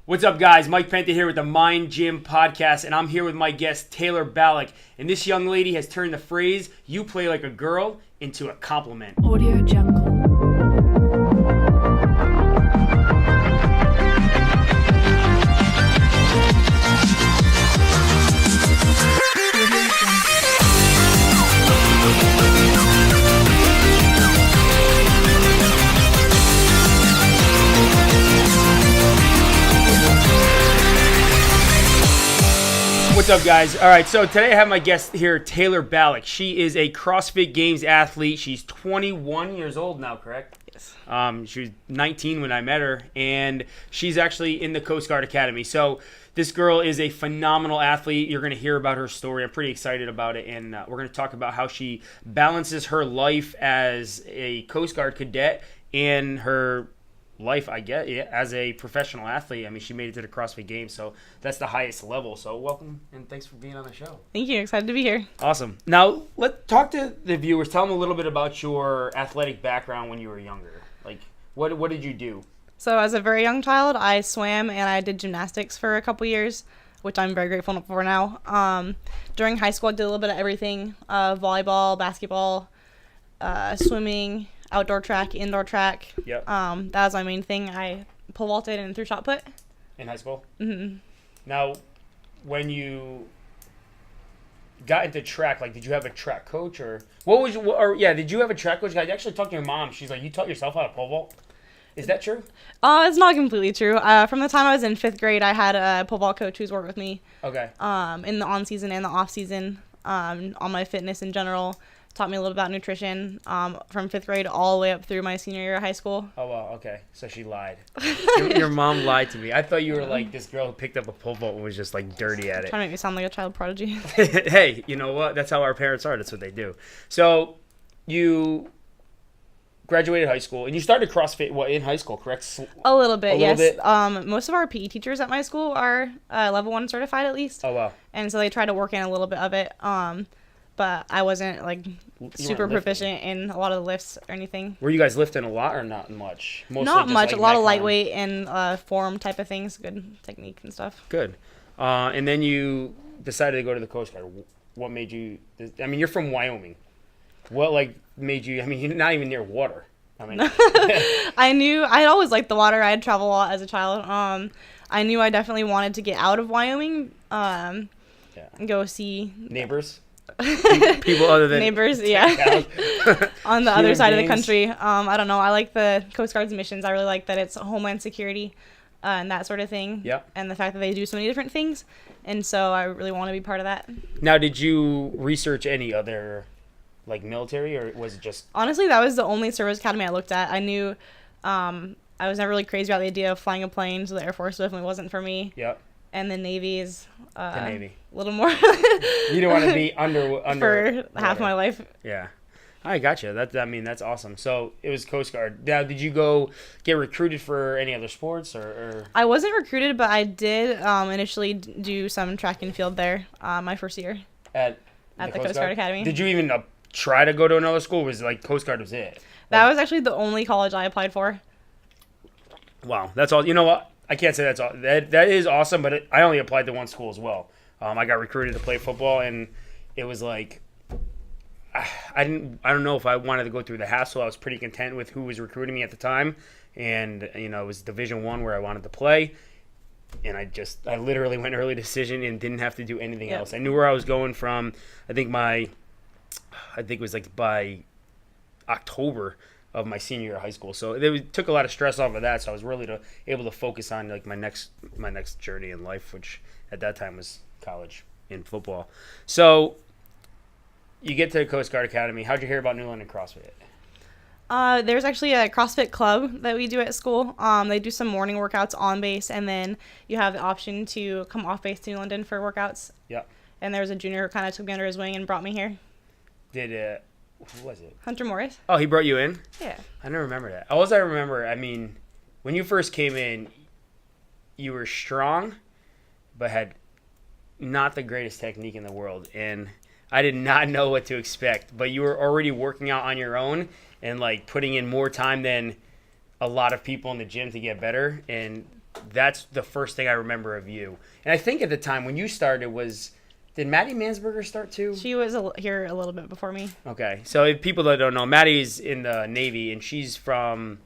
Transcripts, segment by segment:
What's up, guys? Mike Penta here with the Mind Gym Podcast, and I'm here with my guest, Taylor Ballack. And this young lady has turned the phrase, "you play like a girl," into a compliment. Audio Jungle. What's up, guys? All right, so today I have my guest here, Taylor Ballack. She is a CrossFit Games athlete. She's 21 years old now, correct? Yes. She was 19 when I met her, and she's actually in the Coast Guard Academy. So this girl is a phenomenal athlete. You're going to hear about her story. I'm pretty excited about it, and we're going to talk about how she balances her life as a Coast Guard cadet and her life, I guess, as a professional athlete. I mean, she made it to the CrossFit Games, so that's the highest level. So welcome, and thanks for being on the show. Thank you. Excited to be here. Awesome. Now, let's talk to the viewers. Tell them a little bit about your athletic background when you were younger. Like, what did you do? So as a very young child, I swam and I did gymnastics for a couple years, which I'm very grateful for now. During high school, I did a little bit of everything, volleyball, basketball, swimming, outdoor track, indoor track. Yep. That was my main thing. I pole vaulted and threw shot put. In high school? Mm-hmm. Now, when you got into track, like, did you have a track coach or did you have a track coach? I actually talked to your mom. She's like, you taught yourself how to pole vault? Is that true? It's not completely true. From the time I was in 5th grade, I had a pole vault coach who's worked with me. Okay. In the on season and the off season, on my fitness in general. Taught me a little about nutrition from 5th grade all the way up through my senior year of high school. Oh, wow. Okay. So she lied. Your mom lied to me. I thought you were like this girl who picked up a pole vault and was just like dirty at it. Trying to make me sound like a child prodigy. Hey, you know what? That's how our parents are. That's what they do. So you graduated high school and you started CrossFit in high school, correct? A little bit, yes. Bit? Most of our PE teachers at my school are level 1 certified at least. Oh, wow. And so they try to work in a little bit of it. But I wasn't like super proficient in a lot of the lifts or anything. Were you guys lifting a lot or not much? Mostly not just much. like a lot of Metcon. lightweight and form type of things. Good technique and stuff. Good. And then you decided to go to the Coast Guard. What made you? I mean, you're from Wyoming. What made you? I mean, you're not even near water. I mean, I'd always liked the water. I'd travel a lot as a child. I knew I definitely wanted to get out of Wyoming. And go see neighbors. People other than neighbors, yeah. On the other side of the country. I don't know. I like the Coast Guard's missions. I really like that it's homeland security and that sort of thing. Yeah. And the fact that they do so many different things. And so I really want to be part of that. Now, did you research any other military, or was it just? Honestly, that was the only service academy I looked at. I knew I was never really crazy about the idea of flying a plane, so the Air Force definitely wasn't for me. Yep. And the Navy is the Navy. A little more. You don't want to be under for half my life. Yeah, I gotcha. That's awesome. So it was Coast Guard. Now, did you go get recruited for any other sports or? I wasn't recruited, but I did initially do some track and field there my first year at the Coast Guard Academy. Did you even try to go to another school? Or was it Coast Guard was it? That was actually the only college I applied for. Wow, that's all. You know what? I can't say that's all. That is awesome, but I only applied to one school as well. I got recruited to play football, and it was like I don't know if I wanted to go through the hassle. I was pretty content with who was recruiting me at the time, and it was Division I where I wanted to play, and I literally went early decision and didn't have to do anything else. I knew where I was going from. I think it was by October of my senior year of high school. So it took a lot of stress off of that. So I was really able to focus on my next journey in life, which at that time was college in football. So you get to the Coast Guard Academy. How'd you hear about New London CrossFit? There's actually a CrossFit club that we do at school. They do some morning workouts on base, and then you have the option to come off base to New London for workouts. Yeah. And there was a junior who kind of took me under his wing and brought me here. Who was it? Hunter Morris. Oh, he brought you in? Yeah. I don't remember that. All I remember, I mean, when you first came in, you were strong, but had not the greatest technique in the world. And I did not know what to expect. But you were already working out on your own and, putting in more time than a lot of people in the gym to get better. And that's the first thing I remember of you. And I think at the time when you started did Maddie Mansberger start too? She was here a little bit before me. Okay, so if people that don't know, Maddie's in the Navy, and she's from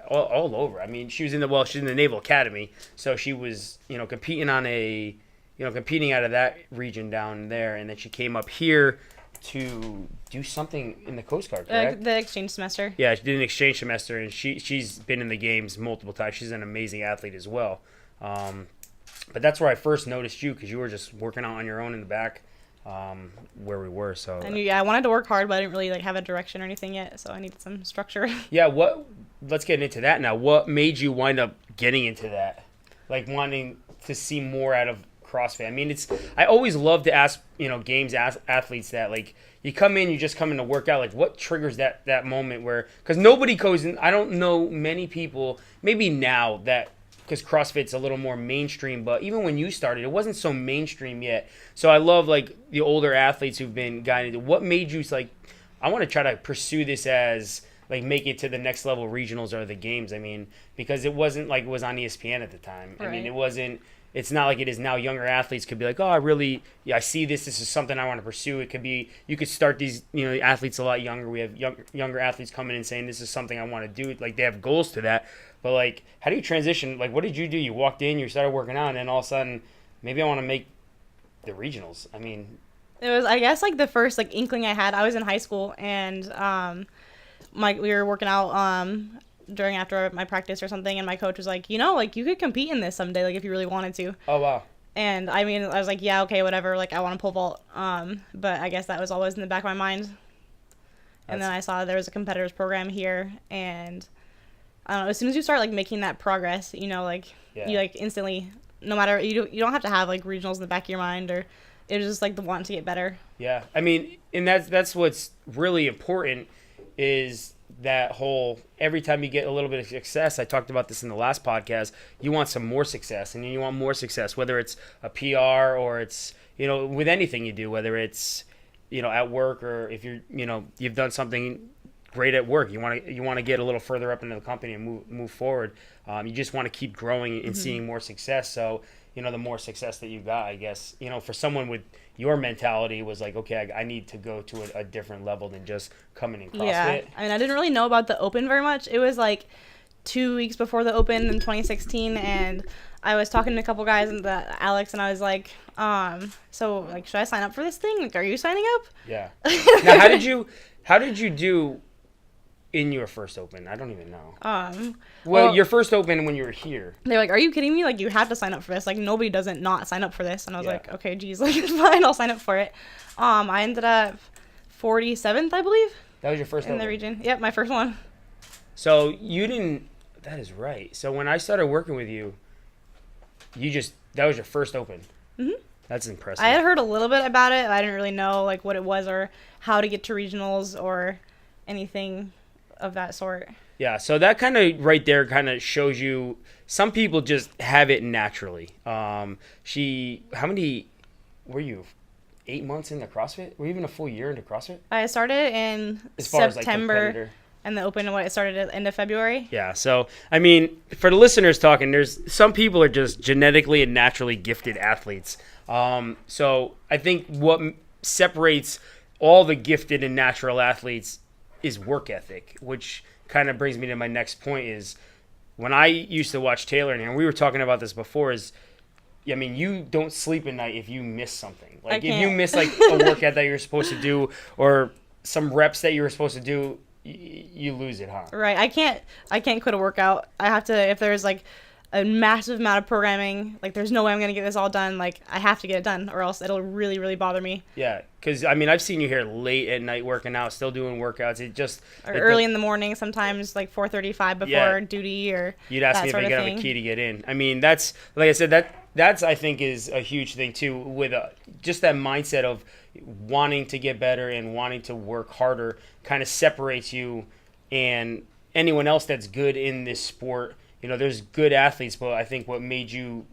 all over. I mean, she's in the Naval Academy, so she was, competing competing out of that region down there, and then she came up here to do something in the Coast Guard, correct? The exchange semester. Yeah, she did an exchange semester, and she's been in the games multiple times. She's an amazing athlete as well. But that's where I first noticed you, because you were just working out on your own in the back where we were. So And I wanted to work hard, but I didn't really have a direction or anything yet, so I needed some structure. Yeah, let's get into that now. What made you wind up getting into that? Like wanting to see more out of CrossFit. I mean, I always love to ask, games athletes that, like, you come in, you just come in to work out. Like, what triggers that moment where, because nobody goes in, I don't know many people, maybe now that, because CrossFit's a little more mainstream, but even when you started, it wasn't so mainstream yet. So I love, like, the older athletes who've been guided. What made you, like, I want to try to pursue this as, like, make it to the next level regionals or the games? I mean, because it wasn't like it was on ESPN at the time. Right. I mean, it's not like it is now. Younger athletes could be like, oh, I see this is something I want to pursue. It could be, you could start these, athletes a lot younger. We have younger athletes coming in saying this is something I want to do. Like, they have goals to that. But, like, how do you transition? Like, what did you do? You walked in, you started working out, and then all of a sudden, maybe I want to make the regionals. I mean, It was, I guess, like the first inkling I had. I was in high school, and we were working out after my practice or something, and my coach was like, you could compete in this someday, like, if you really wanted to. oh wow. And I mean, I was like, yeah, okay, whatever. Like, I want to pole vault. But I guess that was always in the back of my mind. And then I saw there was a competitors program here, and I don't know. As soon as you start making that progress, you instantly, no matter, you don't have to have regionals in the back of your mind, or it was just the want to get better. Yeah, I mean, and that's what's really important is that whole, every time you get a little bit of success, I talked about this in the last podcast, you want some more success, and you want more success, whether it's a PR or it's, with anything you do, whether it's, at work, or if you're, you've done something great at work, you want to get a little further up into the company and move forward. You just want to keep growing and seeing more success. So, the more success that you got, I guess, for someone with your mentality was like, okay, I need to go to a different level than just coming in CrossFit. Yeah, I mean, I didn't really know about the Open very much. It was 2 weeks before the Open in 2016, and I was talking to a couple guys, and Alex, and I was like, so should I sign up for this thing? Are you signing up? Yeah. Now, how did you do in your first Open? I don't even know. Well, your first Open when you were here. They're like, are you kidding me? You have to sign up for this. Nobody doesn't not sign up for this. And I was like, okay, geez, it's fine. I'll sign up for it. I ended up 47th, I believe. That was your first Open? In the region. Yep, my first one. So you didn't, that is right. So when I started working with you, that was your first Open. Mm-hmm. That's impressive. I had heard a little bit about it. I didn't really know what it was or how to get to regionals or anything of that sort. Yeah, so that kind of right there kind of shows you some people just have it naturally. How many were you? 8 months into CrossFit? Were you even a full year into CrossFit? I started in September, and the Open it started at the end of February. Yeah, so I mean, for the listeners talking, there's some people are just genetically and naturally gifted athletes. So I think what separates all the gifted and natural athletes is work ethic, which kind of brings me to my next point is when I used to watch Taylor, and we were talking about this before, I mean, you don't sleep at night if you miss something. If you miss a workout that you're supposed to do or some reps that you were supposed to do, you lose it, huh? Right. I can't quit a workout. I have to, if there's a massive amount of programming, there's no way I'm going to get this all done. I have to get it done or else it'll really, really bother me. Yeah. Because, I mean, I've seen you here late at night working out, still doing workouts. Early in the morning, sometimes 4:35 before duty or you'd ask me if I could have a key to get in. I mean, that's, like I said, that's I think is a huge thing too, with just that mindset of wanting to get better and wanting to work harder kind of separates you and anyone else that's good in this sport. There's good athletes, but I think what made you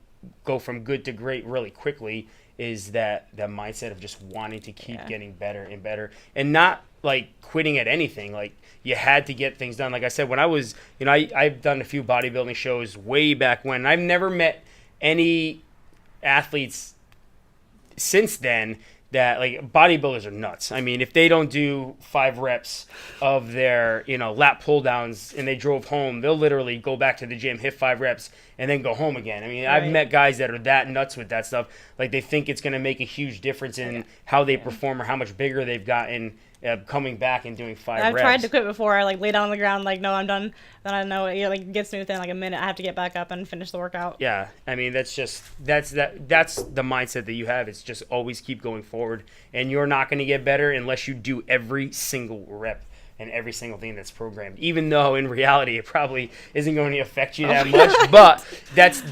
go from good to great really quickly is that mindset of just wanting to keep getting better and better and not like quitting at anything. Like you had to get things done. Like I said, when I was, I've done a few bodybuilding shows way back when. And I've never met any athletes since then that, like, bodybuilders are nuts. I mean, if they don't do 5 reps of their, lat pull downs and they drove home, they'll literally go back to the gym, hit 5 reps, and then go home again. I mean, Right. I've met guys that are that nuts with that stuff. Like, they think it's going to make a huge difference in how they perform or how much bigger they've gotten coming back and doing 5 I've reps. tried to quit before. I lay down on the ground, no, I'm done. Then I know it gets me within a minute. I have to get back up and finish the workout. Yeah, I mean that's the mindset that you have. It's just always keep going forward, and you're not going to get better unless you do every single rep and every single thing that's programmed. Even though in reality it probably isn't going to affect you that much, but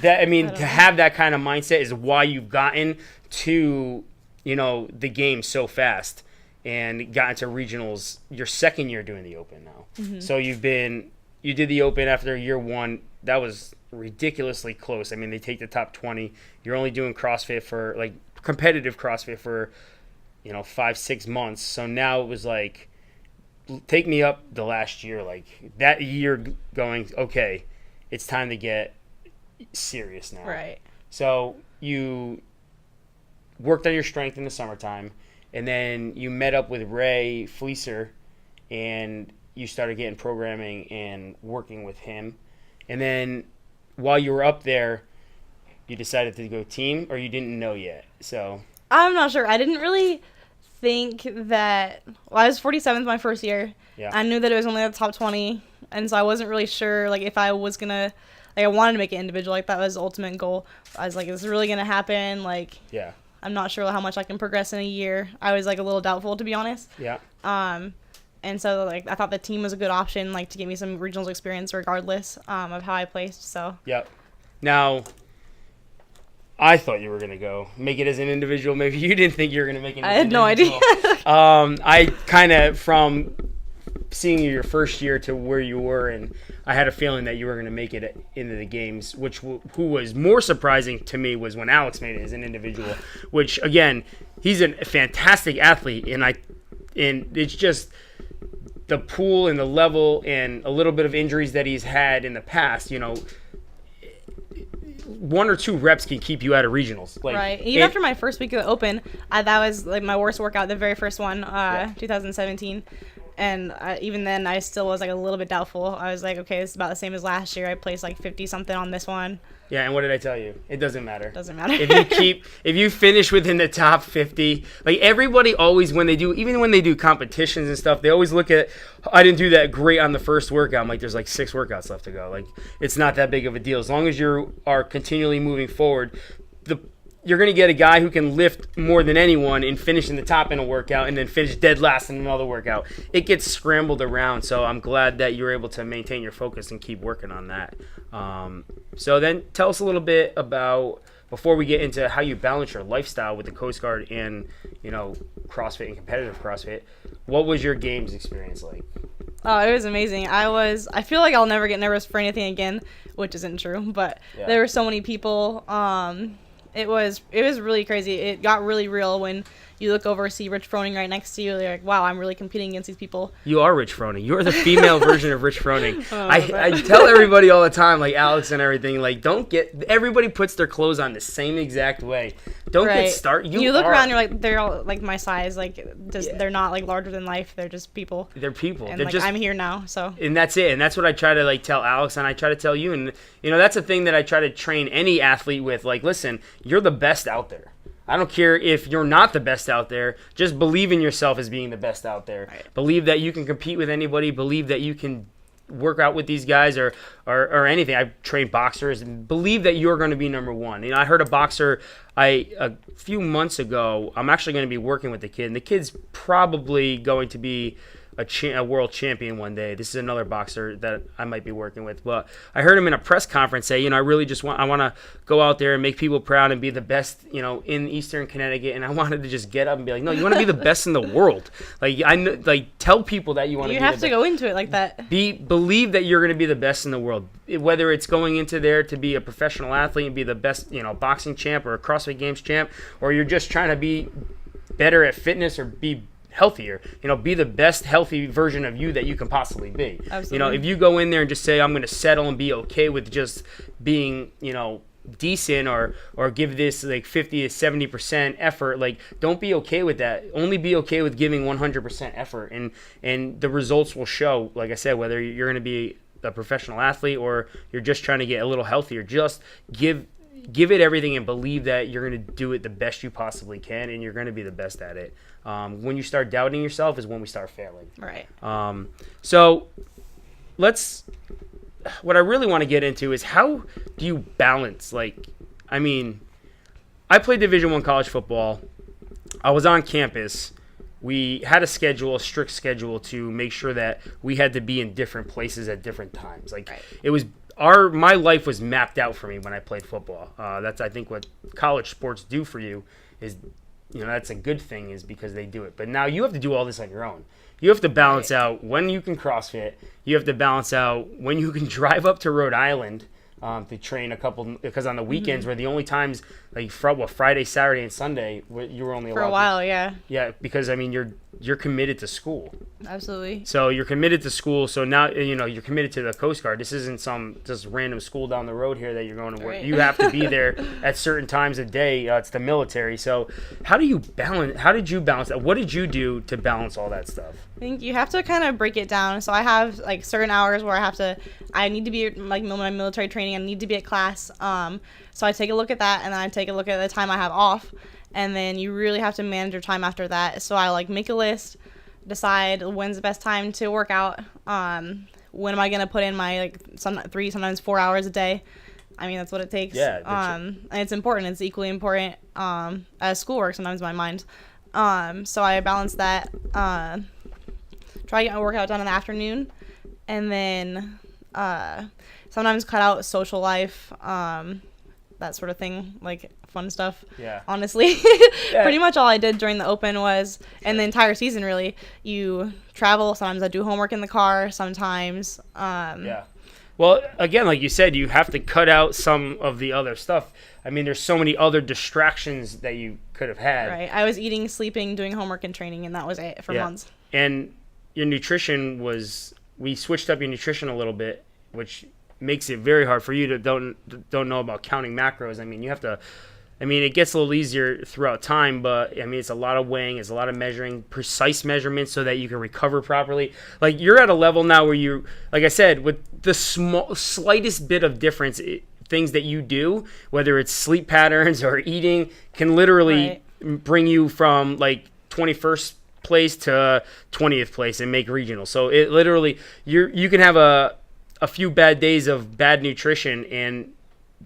I mean, to have that kind of mindset is why you've gotten to the game so fast and got into regionals your second year doing the Open now. Mm-hmm. So you did the Open after year 1. That was ridiculously close. I mean, they take the top 20. You're only doing CrossFit for competitive CrossFit for 5-6 months. So now it was like, take me up the last year, that year going, okay, it's time to get serious now. Right. So you worked on your strength in the summertime, and then you met up with Ray Fleeser, and you started getting programming and working with him. And then while you were up there, you decided to go team, or you didn't know yet? So I'm not sure. I didn't really think that. Well, I was 47th my first year. Yeah. I knew that it was only at the top 20, and so I wasn't really sure if I was gonna. I wanted to make it individual. That was the ultimate goal. I was like, is this really gonna happen? Yeah. I'm not sure how much I can progress in a year. I was a little doubtful, to be honest. Yeah. And so I thought the team was a good option, to get me some regionals experience regardless of how I placed. So. Yep. Now, I thought you were gonna go make it as an individual. Maybe you didn't think you were gonna make it. I had no idea. I kind of, from seeing you your first year to where you were, and I had a feeling that you were going to make it into the games, who was more surprising to me was when Alex made it as an individual, which, again, he's a fantastic athlete, and it's just the pool and the level and a little bit of injuries that he's had in the past, 1 or 2 reps can keep you out of regionals. Right. Even after my first week of the Open, that was my worst workout, the very first one, 2017. And even then, I still was a little bit doubtful. I was okay, this is about the same as last year. I placed 50-something on this one. Yeah, and what did I tell you? It doesn't matter. Doesn't matter. if you finish within the top 50, everybody always, when they do competitions and stuff, they always look at, I didn't do that great on the first workout. I'm there's 6 workouts left to go. It's not that big of a deal. As long as you are continually moving forward, you're going to get a guy who can lift more than anyone and finish in the top in a workout and then finish dead last in another workout. It gets scrambled around, so I'm glad that you were able to maintain your focus and keep working on that. So then tell us a little bit about, before we get into how you balance your lifestyle with the Coast Guard and, CrossFit and competitive CrossFit, what was your games experience like? Oh, it was amazing. I feel like I'll never get nervous for anything again, which isn't true, but there were so many people. It was really crazy. It got really real when you look over, see Rich Froning right next to you. You're like, wow, I'm really competing against these people. You are Rich Froning. You're the female version of Rich Froning. I tell everybody all the time, Alex and everything, everybody puts their clothes on the same exact way. Don't get started. You look around, you're they're all my size. They're not larger than life. They're just people. They're people. And they're just, I'm here now, so. And that's it. And that's what I try to tell Alex, and I try to tell you. And that's a thing that I try to train any athlete with. Listen, you're the best out there. I don't care if you're not the best out there. Just believe in yourself as being the best out there. Right. Believe that you can compete with anybody. Believe that you can work out with these guys or anything. I've trained boxers, and believe that you're going to be number one. I heard a boxer a few months ago. I'm actually going to be working with the kid, and the kid's probably going to be a world champion one day. This is another boxer that I might be working with. But I heard him in a press conference say, I really just want to go out there and make people proud and be the best, in Eastern Connecticut. And I wanted to just get up and be no, you want to be the best in the world. Tell people that you want to be the best. You have to go into it like that. Believe that you're going to be the best in the world. Whether it's going into there to be a professional athlete and be the best, boxing champ or a CrossFit Games champ, or you're just trying to be better at fitness or be healthier. Be the best healthy version of you that you can possibly be. Absolutely. If you go in there and just say, I'm going to settle and be okay with just being, decent or give this like 50 to 70% effort, like don't be okay with that. Only be okay with giving 100% effort, and the results will show. Like I said, whether you're going to be a professional athlete or you're just trying to get a little healthier, just give it everything and believe that you're going to do it the best you possibly can, and you're going to be the best at it. When you start doubting yourself is when we start failing. Right. So what I really want to get into is, how do you balance? I played Division I college football. I was on campus. We had a strict schedule to make sure that we had to be in different places at different times. It was my life was mapped out for me when I played football. That's, I think, what college sports do for you is, that's a good thing, is because they do it. But now you have to do all this on your own. You have to balance out when you can CrossFit. You have to balance out when you can drive up to Rhode Island to train because on the weekends were the only times, like Friday, Saturday, and Sunday, you were only allowed for a while. Yeah. Yeah, because you're committed to school. Absolutely. So you're committed to school. So now you're committed to the Coast Guard. This isn't some just random school down the road here that you're going to work. Right. You have to be there at certain times of day. It's the military. So how did you balance that? What did you do to balance all that stuff? I think you have to kind of break it down. So I have like certain hours where I need to be like my military training. I need to be at class. So I take a look at that, and then I take a look at the time I have off, and then you really have to manage your time after that. So I make a list, decide when's the best time to work out. When am I gonna put in my 3, sometimes 4 hours a day? That's what it takes. Yeah. And it's important. It's equally important as schoolwork sometimes in my mind. So I balance that. Try to get my workout done in the afternoon, and then sometimes cut out social life, that sort of thing, like fun stuff. Yeah. Honestly, Yeah. Pretty much all I did during the Open was, and the entire season really, you travel. Sometimes I do homework in the car. Sometimes. Yeah. Well, again, like you said, you have to cut out some of the other stuff. There's so many other distractions that you could have had. Right. I was eating, sleeping, doing homework, and training, and that was it for months. And your nutrition we switched up your nutrition a little bit, which makes it very hard for you to don't know about counting macros. You have to. It gets a little easier throughout time, but it's a lot of weighing, it's a lot of measuring, precise measurements so that you can recover properly. Like, you're at a level now where you, like I said, with the slightest bit of difference, things that you do, whether it's sleep patterns or eating, can literally bring you from 21st place to 20th place and make regional. So it literally, you can have a few bad days of bad nutrition and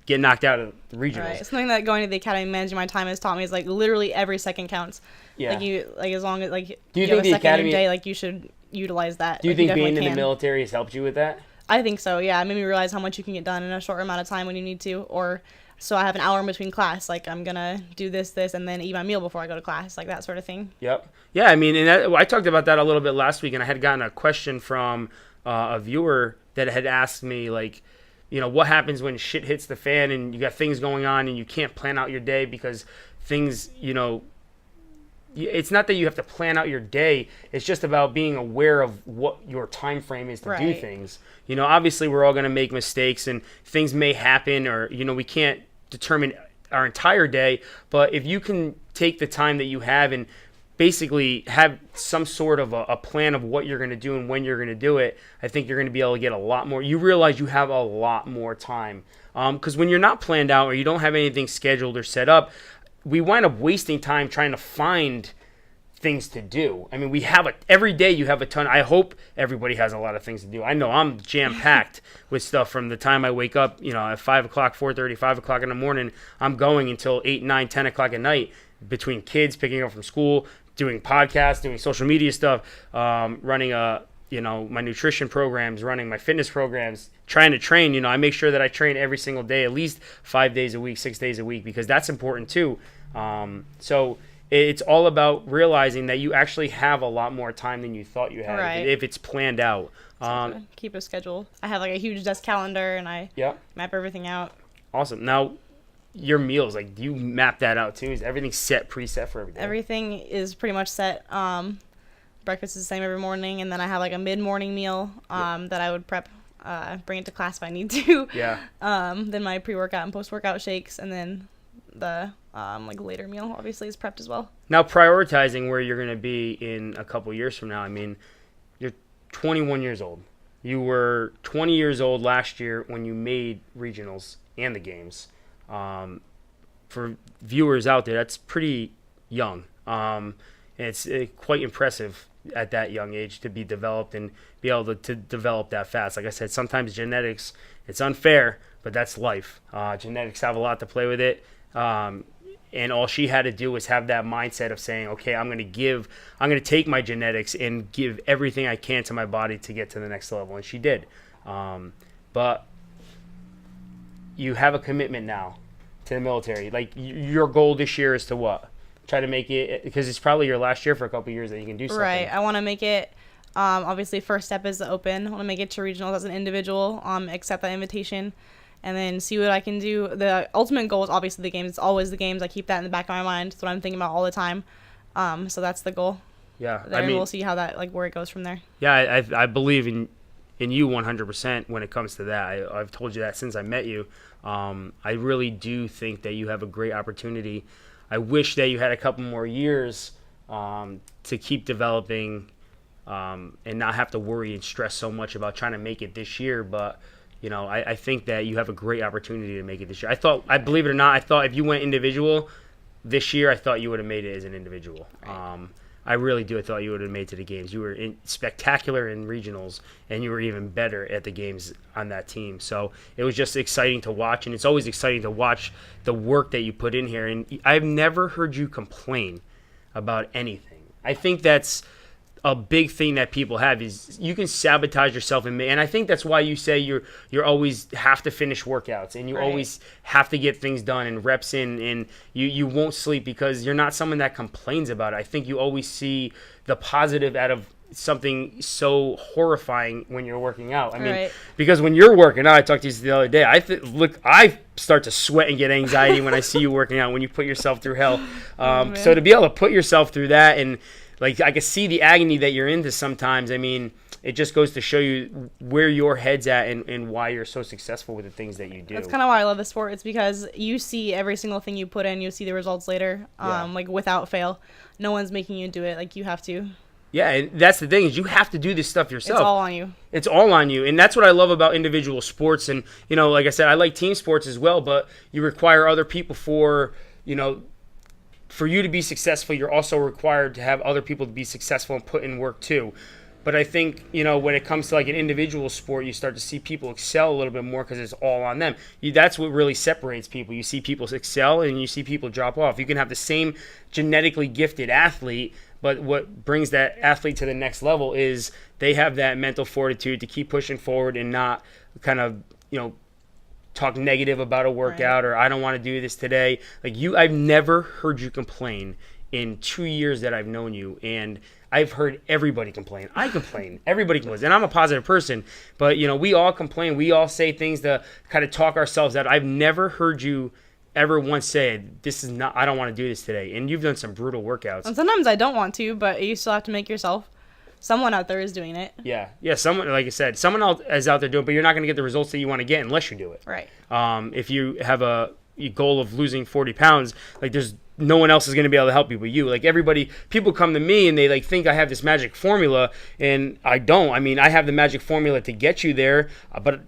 get knocked out of the regionals. Right. Something that going to the academy, managing my time, has taught me is literally every second counts. Yeah. As long as do you you think have a the second academy in your day, you should utilize that. Do you think being in can. the military has helped you with that? I think so. Yeah, it made me realize how much you can get done in a short amount of time when you need to. Or so I have an hour in between class. I'm gonna do this, and then eat my meal before I go to class, that sort of thing. Yep. Yeah. I talked about that a little bit last week, and I had gotten a question from a viewer that had asked me what happens when shit hits the fan and you got things going on and you can't plan out your day because things, it's not that you have to plan out your day. It's just about being aware of what your time frame is to do things. Obviously we're all going to make mistakes and things may happen, or, we can't determine our entire day. But if you can take the time that you have and basically have some sort of a plan of what you're going to do and when you're going to do it, I think you're going to be able to get a lot more. You realize you have a lot more time. Because when you're not planned out or you don't have anything scheduled or set up, we wind up wasting time trying to find things to do. Every day you have a ton. I hope everybody has a lot of things to do. I know I'm jam-packed with stuff from the time I wake up, at 5 o'clock, 4:30, 5 o'clock in the morning. I'm going until 8, 9, 10 o'clock at night between kids picking up from school, doing podcasts, doing social media stuff, running my nutrition programs, running my fitness programs, trying to train. I make sure that I train every single day, at least 5 days a week, 6 days a week, because that's important too. So it's all about realizing that you actually have a lot more time than you thought you had if it's planned out. Keep a schedule. I have a huge desk calendar, and I map everything out. Awesome. Now, your meals, do you map that out too? Is everything preset for every day? Everything is pretty much set. breakfast is the same every morning, and then I have like a mid-morning meal that I would prep, bring it to class if I need to. Yeah. Then my pre-workout and post-workout shakes, and then the like later meal obviously is prepped as well. Now, prioritizing where you're going to be in a couple years from now, I mean, you're 21 years old. You were 20 years old last year when you made regionals and the games. For viewers out there, that's pretty young. It's quite impressive at that young age to be developed and be able to develop that fast. Like I said, sometimes genetics, it's unfair, but that's life. Genetics have a lot to play with it. And all she had to do was have that mindset of saying, okay, I'm going to take my genetics and give everything I can to my body to get to the next level. And she did. But you have a commitment now to the military. Like, your goal this year is to what? Try to make it, because it's probably your last year for a couple of years that you can do something. Right. I want to make it, obviously first step is the open. I want to make it to regionals as an individual, accept that invitation, and then see what I can do. The ultimate goal is obviously the games. It's always the games. I keep that in the back of my mind. It's what I'm thinking about all the time. So that's the goal. Yeah. Then we'll see how that, like, where it goes from there. Yeah, I believe in you 100% when it comes to that. I've told you that since I met you. I really do think that you have a great opportunity. I wish that you had a couple more years to keep developing and not have to worry and stress so much about trying to make it this year. But, you know, I think that you have a great opportunity to make it this year. I believe it or not, I thought if you went individual this year, I thought you would have made it as an individual. Right. I really do. I thought you would have made it to the games. You were spectacular in regionals, and you were even better at the games on that team. So it was just exciting to watch, and it's always exciting to watch the work that you put in here. And I've never heard you complain about anything. I think that's a big thing that people have is you can sabotage yourself, and I think that's why you say you're always have to finish workouts, and you Right. always have to get things done and reps in, and you won't sleep because you're not someone that complains about it. I think you always see the positive out of something so horrifying when you're working out. I mean, Right. because when you're working out, I talked to you the other day. I start to sweat and get anxiety when I see you working out, when you put yourself through hell. So to be able to put yourself through that, and like, I can see the agony that you're into sometimes. I mean, it just goes to show you where your head's at and why you're so successful with the things that you do. That's kind of why I love the sport. It's because you see every single thing you put in. You see the results later, Yeah. like without fail. No one's making you do it. Like, you have to. Yeah, and that's the thing is you have to do this stuff yourself. It's all on you. It's all on you. And that's what I love about individual sports. And, you know, like I said, I like team sports as well, but you require other people for you to be successful. You're also required to have other people to be successful and put in work too. But I think, when it comes to like an individual sport, you start to see people excel a little bit more because it's all on them. That's what really separates people. You see people excel and you see people drop off. You can have the same genetically gifted athlete, but what brings that athlete to the next level is they have that mental fortitude to keep pushing forward and not kind of, talk negative about a workout, or I don't want to do this today. Like I've never heard you complain in 2 years that I've known you, and I've heard everybody complain. I complain. Everybody complains. And I'm a positive person, but we all complain. We all say things to kind of talk ourselves out. I've never heard you ever once say, I don't want to do this today. And you've done some brutal workouts. And sometimes I don't want to, but you still have to make yourself. Someone out there is doing it. Yeah. Someone, like I said, someone else is out there doing it, but you're not going to get the results that you want to get unless you do it. Right. If you have a goal of losing 40 pounds, like there's no one else is going to be able to help you but you. Like people come to me and they like think I have this magic formula, and I don't. I mean, I have the magic formula to get you there, but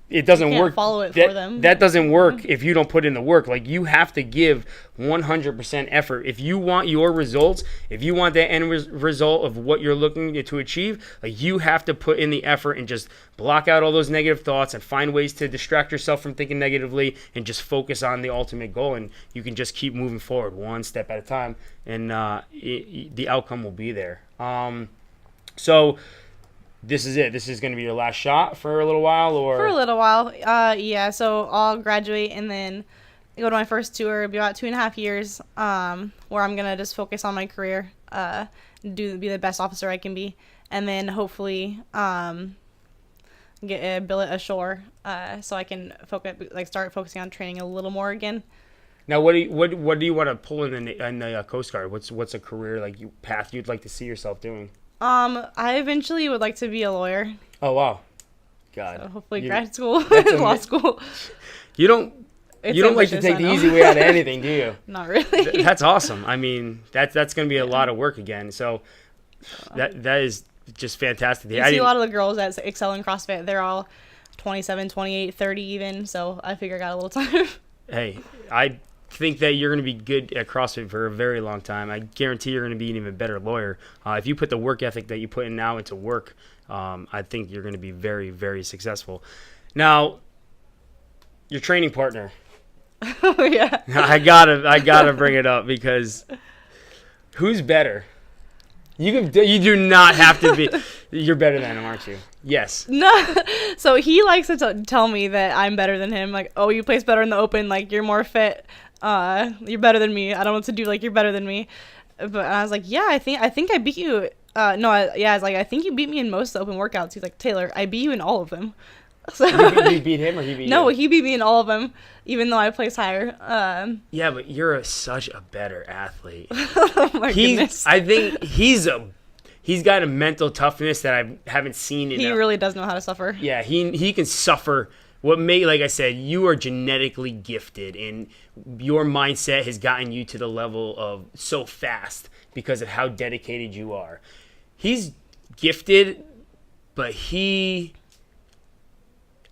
it doesn't You can't work. follow it for them. That doesn't work if you don't put in the work. Like you have to give 100% effort. If you want your results, if you want that end result of what you're looking to achieve, like you have to put in the effort and just block out all those negative thoughts and find ways to distract yourself from thinking negatively and just focus on the ultimate goal. And you can just keep moving forward one step at a time, and the outcome will be there. So this is it. This is going to be your last shot for a little while, or For a little while. Yeah. So I'll graduate and then go to my first tour. It'll be about 2.5 years, where I'm gonna just focus on my career, be the best officer I can be, and then hopefully get a billet ashore, so I can start focusing on training a little more again. Now, what do you want to pull in the Coast Guard? What's a career path you'd like to see yourself doing? I eventually would like to be a lawyer. Oh wow, God. So hopefully grad school, law school. You don't like to take the easy way out of anything, do you? Not really. That's awesome. I mean, that's going to be a lot of work again. So that is just fantastic. You see a lot of the girls that excel in CrossFit. They're all 27, 28, 30 even. So I figure I got a little time. Hey, I think that you're going to be good at CrossFit for a very long time. I guarantee you're going to be an even better lawyer. If you put the work ethic that you put in now into work, I think you're going to be very, very successful. Now, your training partner. Oh yeah. I gotta bring it up because who's better? You do not have to be. You're better than him, aren't you? Yes. No. So he likes to tell me that I'm better than him. Like, oh, you place better in the open. Like, you're more fit. You're better than me. I don't know what to do. Like, you're better than me. But I was like, yeah, I think I beat you. I was like, I think you beat me in most open workouts. He's like, Taylor, I beat you in all of them. So you beat him or he beat you? No, he beat me in all of them, even though I placed higher. Yeah, but you're such a better athlete. Oh my goodness. I think he's got a mental toughness that I haven't seen. He really does know how to suffer. Yeah, he can suffer. Like I said, you are genetically gifted, and your mindset has gotten you to the level of so fast because of how dedicated you are. He's gifted, but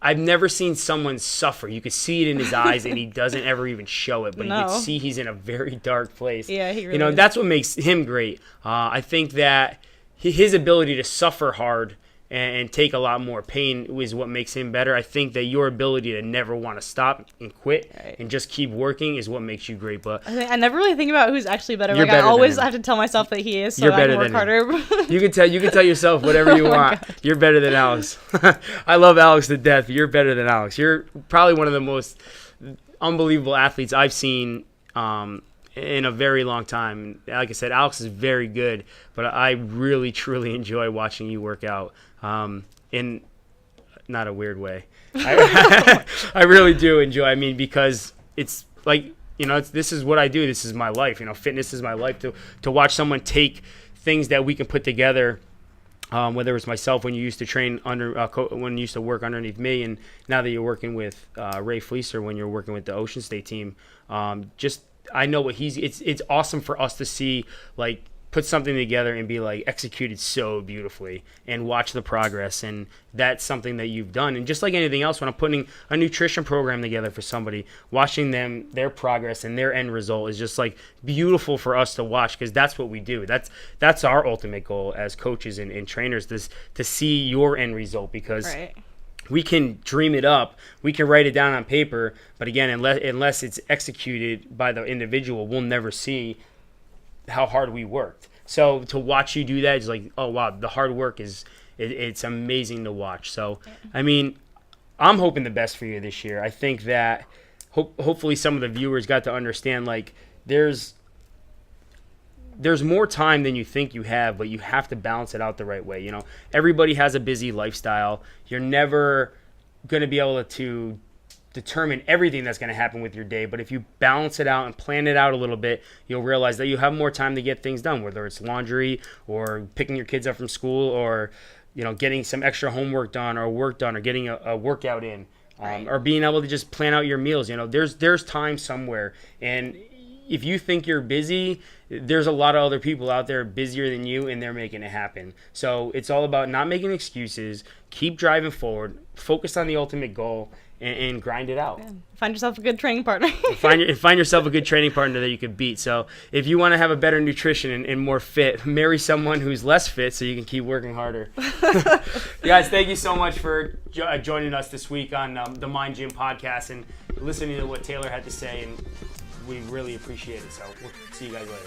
I've never seen someone suffer. You could see it in his eyes, and he doesn't ever even show it. But you can see he's in a very dark place. Yeah, he really is. That's what makes him great. I think that his ability to suffer hard and take a lot more pain is what makes him better. I think that your ability to never want to stop and quit and just keep working is what makes you great. But I never really think about who's actually better. You're like better I always than him. have to tell myself that he is, so I can work harder. You can tell yourself whatever you want. God. You're better than Alex. I love Alex to death. You're better than Alex. You're probably one of the most unbelievable athletes I've seen in a very long time. Like I said, Alex is very good, but I really, truly enjoy watching you work out. In not a weird way. I really do enjoy. I mean, because it's like, this is what I do. This is my life. Fitness is my life. To watch someone take things that we can put together, whether it's myself when you used to train when you used to work underneath me, and now that you're working with Ray Fleeser when you're working with the Ocean State team, I know what it's awesome for us to see, like, put something together and be like executed so beautifully and watch the progress. And that's something that you've done. And just like anything else, when I'm putting a nutrition program together for somebody, watching their progress and their end result is just like beautiful for us to watch, because that's what we do. That's our ultimate goal as coaches and trainers, to see your end result, because we can dream it up, we can write it down on paper, but again, unless it's executed by the individual, we'll never see how hard we worked. So to watch you do that is like, oh wow, the hard work it's amazing to watch. So I mean, I'm hoping the best for you this year. I think that hopefully some of the viewers got to understand, like, there's more time than you think you have, but you have to balance it out the right way. Everybody has a busy lifestyle. You're never going to be able to determine everything that's going to happen with your day, but if you balance it out and plan it out a little bit, you'll realize that you have more time to get things done, whether it's laundry or picking your kids up from school, or getting some extra homework done or work done, or getting a workout in, or being able to just plan out your meals. There's time somewhere, and if you think you're busy, there's a lot of other people out there busier than you, and they're making it happen. So it's all about not making excuses, keep driving forward, focus on the ultimate goal, and grind it out. Yeah. Find yourself a good training partner. find yourself a good training partner that you can beat. So if you want to have a better nutrition and more fit, marry someone who's less fit so you can keep working harder. Guys, thank you so much for joining us this week on the Mind Gym podcast and listening to what Taylor had to say, and we really appreciate it. So we'll see you guys later.